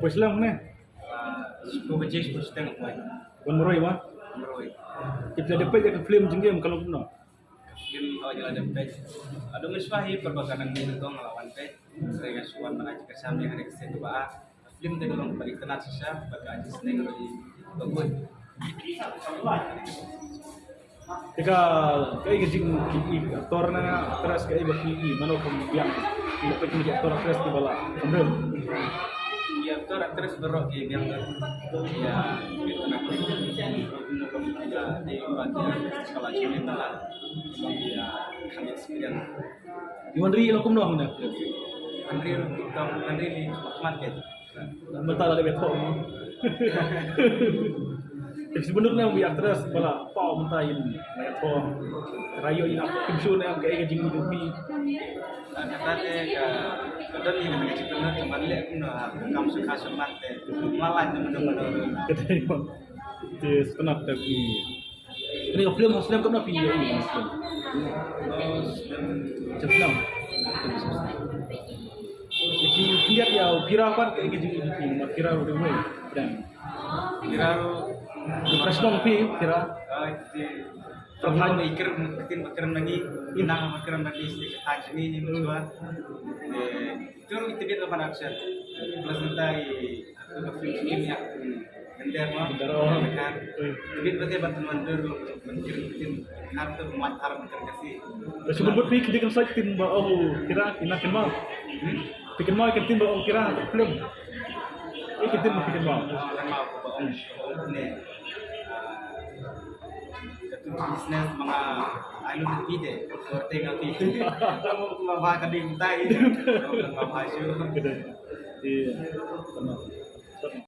Pues lang na. Suku bejis pun setengah poin. Kon moroy wa. Meroy. Kita dapat ya film jenggam kalau no. Game awal jalan pet. Ada miswahi perbakaran ini tuh melawan pet. Sering asuhan menaji kesam yang ada kesan dua. Film tadi orang balik kenal susah. Bagi aja seneng lagi bagus. Jika kay gajing aktor na aktris kay baki mano kung yang dapat ni aktor aktris di bala. Bener. Ya aktor aktris berok game yang ya gitu nak. Ya di bagian sekolah cuma malah ya kami experience. Iwan ri lo kum no na. Andri di market. Mata ada beto. Sebenarnya yang aktris bala pau mentain beto. Rayo ina kimsu na kay gajing dupi. Katanya kadang yang nak cerita nak teman lek kamu suka semat malah teman-teman. Katanya itu sekenap tapi ini film Muslim kan apa ini Muslim. Muslim. Jadi lihat ya kira kan kayak gitu kira udah mulai dan Kira fresh dong kira pernah mikir makiran lagi inang makiran lagi sedikit aja ini mencoba itu itu dia lepas action plus nanti itu film ini ya bender mah kan jadi berarti bantu mandur mikir kartu matar mikir kasih sebut pikir kan saya tin oh kira inakin mau bikin mau ikan tin oh kira film ikan tin mau bikin mau orang mau bohong nih bisnes mga ano na pide korte nga pide mabaka din tayo mabaka Iya, benar.